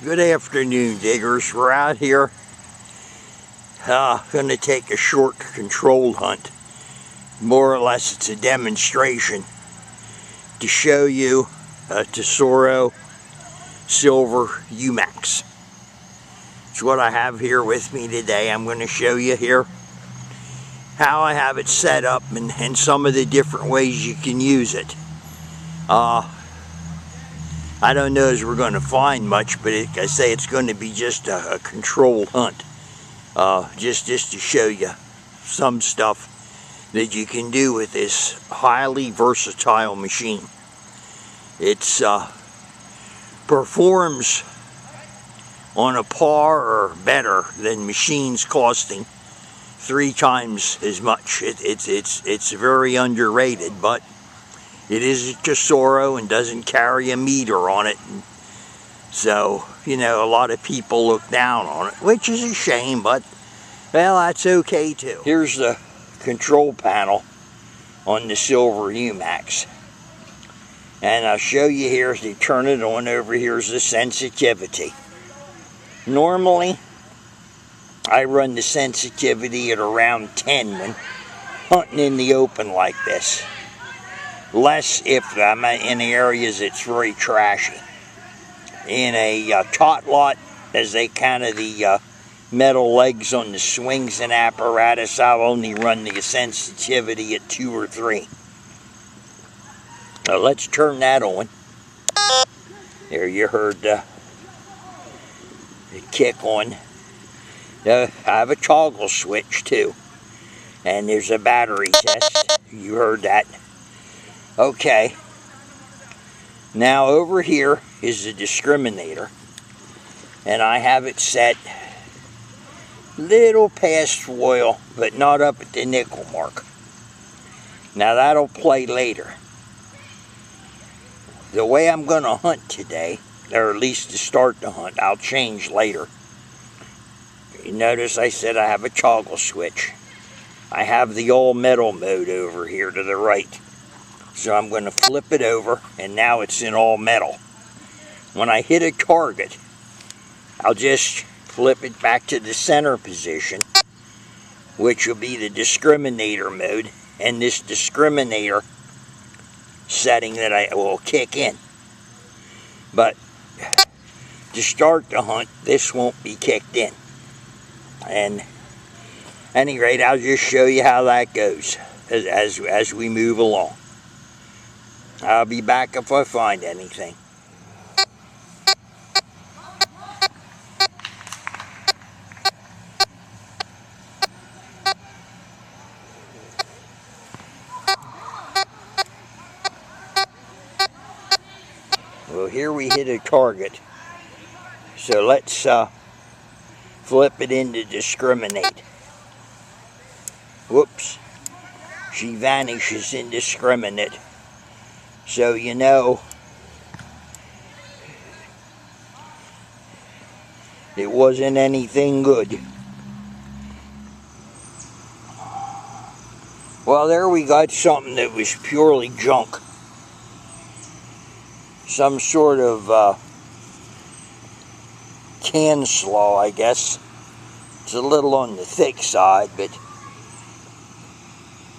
Good afternoon, diggers. We're out here going to take a short controlled hunt. More or less it's a demonstration to show you a Tesoro Silver uMax. It's what I have here with me today. I'm going to show you here how I have it set up and some of the different ways you can use it. I don't know as we're going to find much, but like I say, it's going to be just a controlled hunt. Just to show you some stuff that you can do with this highly versatile machine. It's performs on a par or better than machines costing 3 times as much. It's very underrated, but it is a Tesoro and doesn't carry a meter on it. So, you know, a lot of people look down on it, which is a shame, but, well, that's okay too. Here's the control panel on the Silver uMax. And I'll show you here, as you turn it on, over here's the sensitivity. Normally, I run the sensitivity at around 10 when hunting in the open like this. Less if I'm in areas it's very trashy. In a tot lot, as they kind of the metal legs on the swings and apparatus, I'll only run the sensitivity at 2 or 3. Now let's turn that on. There, you heard the kick on. I have a toggle switch too. And there's a battery test. You heard that. Okay, now over here is the discriminator, and I have it set little past foil, but not up at the nickel mark. Now that'll play later. The way I'm going to hunt today, or at least to start the hunt, I'll change later. You notice I said I have a toggle switch. I have the all metal mode over here to the right. So I'm going to flip it over, and now it's in all metal. When I hit a target, I'll just flip it back to the center position, which will be the discriminator mode, and this discriminator setting that I will kick in. But to start the hunt, this won't be kicked in. And at any rate, I'll just show you how that goes as we move along. I'll be back if I find anything. Well, here we hit a target. So let's flip it into discriminate. Whoops. She vanishes in discriminate. So, you know, it wasn't anything good. Well, there we got something that was purely junk. Some sort of can slaw, I guess. It's a little on the thick side, but,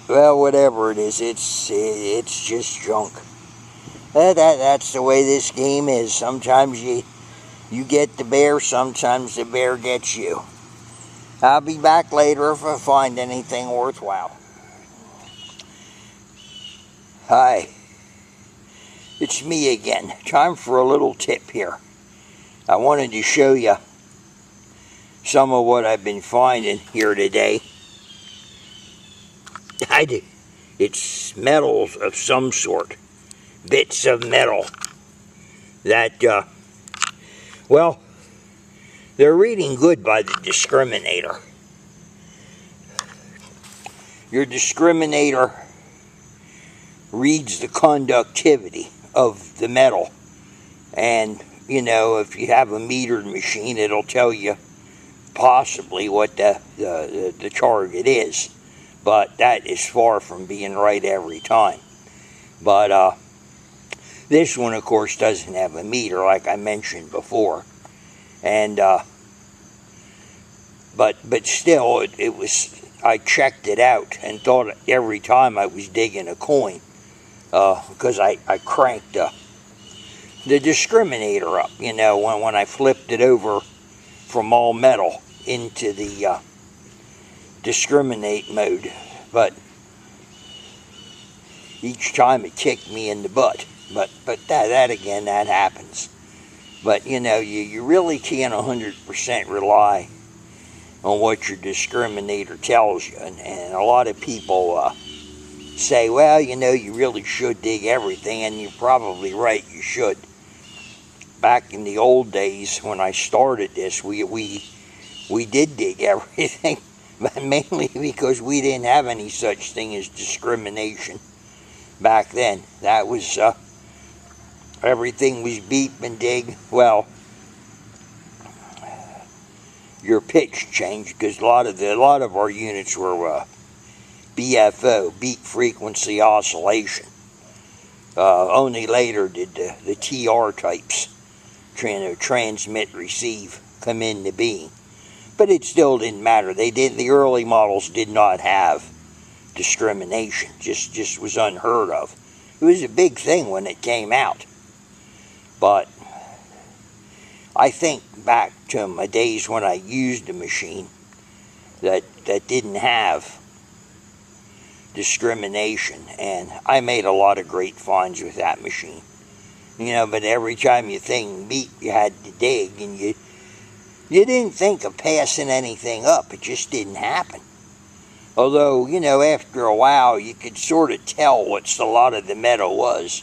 well, whatever it is, it's just junk. That's the way this game is. Sometimes you get the bear, sometimes the bear gets you. I'll be back later if I find anything worthwhile. Hi, it's me again. Time for a little tip here. I wanted to show you some of what I've been finding here today. It's metals of some sort. Bits of metal that, well, they're reading good by the discriminator. Your discriminator reads the conductivity of the metal, and, you know, if you have a metered machine, it'll tell you possibly what the target is, but that is far from being right every time. But this one, of course, doesn't have a meter, like I mentioned before. And but still, it was. I checked it out and thought every time I was digging a coin, because I cranked the discriminator up, when I flipped it over from all metal into the discriminate mode. But each time it kicked me in the butt. But that again, that happens. But you really can't 100% rely on what your discriminator tells you. And a lot of people say, well, you really should dig everything, and you're probably right, you should. Back in the old days when I started this, we did dig everything, but mainly because we didn't have any such thing as discrimination back then. That was, everything was beep and dig. Well, your pitch changed because a lot of our units were BFO, beat frequency oscillation. Only later did the TR types, transmit receive, come into being. But it still didn't matter. The early models did not have discrimination. Just was unheard of. It was a big thing when it came out. But I think back to my days when I used a machine that didn't have discrimination, and I made a lot of great finds with that machine. But every time your thing beat, you had to dig, and you didn't think of passing anything up. It just didn't happen. Although, after a while, you could sort of tell what a lot of the metal was.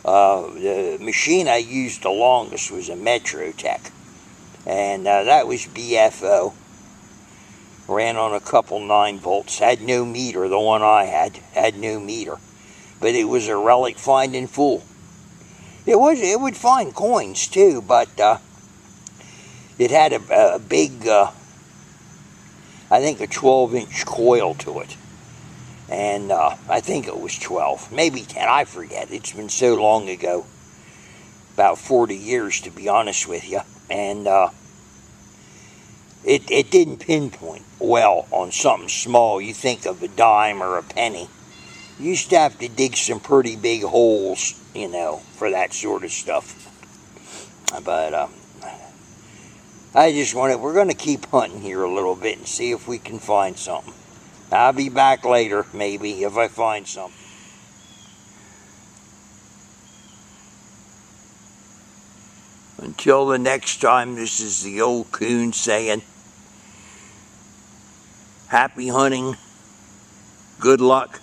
The machine I used the longest was a Metrotech, and that was BFO. Ran on a couple 9 volts, had no meter. The one I had no meter, but it was a relic finding fool. It would find coins too, but it had a big, I think a 12-inch coil to it. And I think it was 12, maybe 10, I forget. It's been so long ago, about 40 years to be honest with you. And it didn't pinpoint well on something small. You think of a dime or a penny. You used to have to dig some pretty big holes, for that sort of stuff. But we're going to keep hunting here a little bit and see if we can find something. I'll be back later, maybe, if I find something. Until the next time, this is the OldCoon saying, happy hunting, good luck,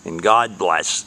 and God bless.